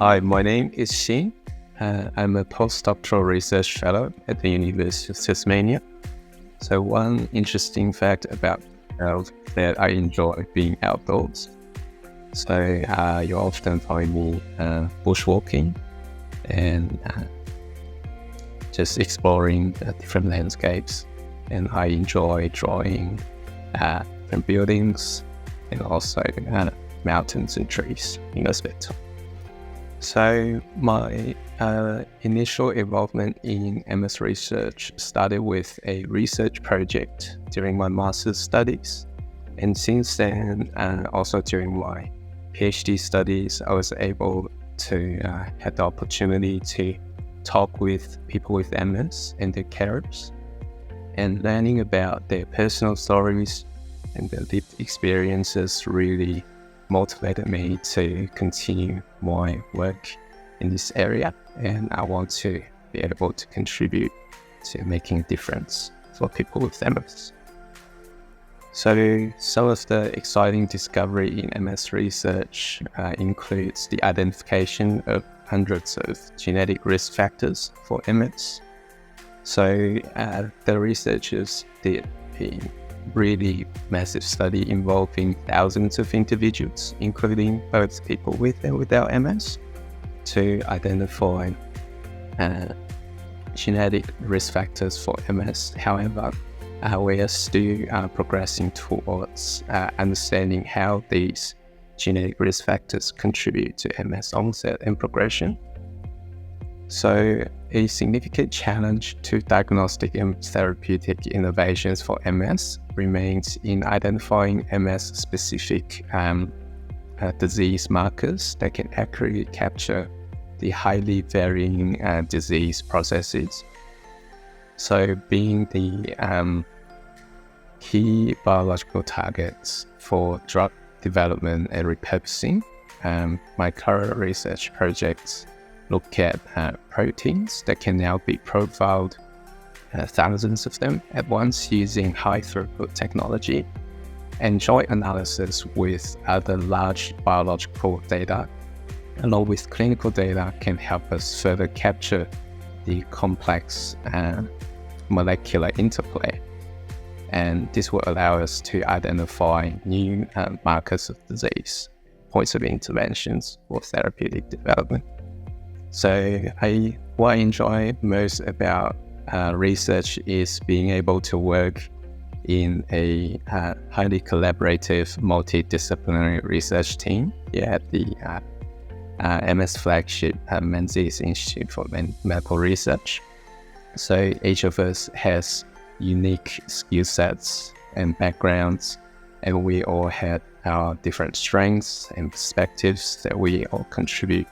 Hi, my name is Xin. I'm a Postdoctoral Research Fellow at the University of Tasmania. So one interesting fact about myself that I enjoy being outdoors. So you often find me bushwalking and just exploring different landscapes. And I enjoy drawing different buildings and also mountains and trees in a bit. So my initial involvement in MS research started with a research project during my master's studies. And since then, also during my PhD studies, I was able to have the opportunity to talk with people with MS and their carers, and learning about their personal stories and their lived experiences really motivated me to continue my work in this area, and I want to be able to contribute to making a difference for people with MS. So some of the exciting discovery in MS research includes the identification of hundreds of genetic risk factors for MS. So the researchers did a really massive study involving thousands of individuals, including both people with and without MS, to identify genetic risk factors for MS. However, we are still progressing towards understanding how these genetic risk factors contribute to MS onset and progression. So a significant challenge to diagnostic and therapeutic innovations for MS remains in identifying MS-specific disease markers that can accurately capture the highly varying disease processes. So being the key biological targets for drug development and repurposing, my current research projects look at proteins that can now be profiled, thousands of them at once using high throughput technology, and joint analysis with other large biological data along with clinical data can help us further capture the complex molecular interplay. And this will allow us to identify new markers of disease, points of interventions for therapeutic development. So what I enjoy most about research is being able to work in a highly collaborative, multidisciplinary research team here at the MS flagship Menzies Institute for Medical Research. So each of us has unique skill sets and backgrounds, and we all have our different strengths and perspectives that we all contribute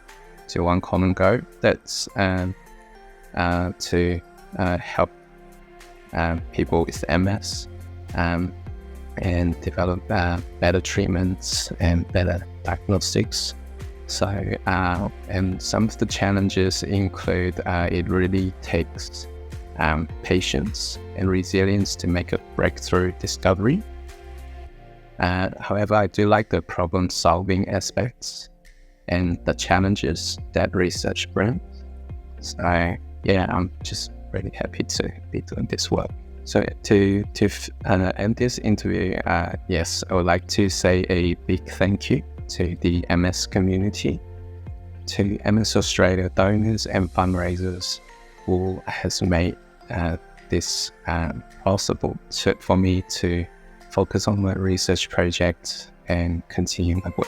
to one common goal. That's to help people with MS and develop better treatments and better diagnostics. So, and some of the challenges include it really takes patience and resilience to make a breakthrough discovery. However, I do like the problem-solving aspects and the challenges that research brings. So, yeah, I'm just really happy to be doing this work. So to end this interview, yes, I would like to say a big thank you to the MS community, to MS Australia donors and fundraisers who has made this possible for me to focus on my research project and continue my work.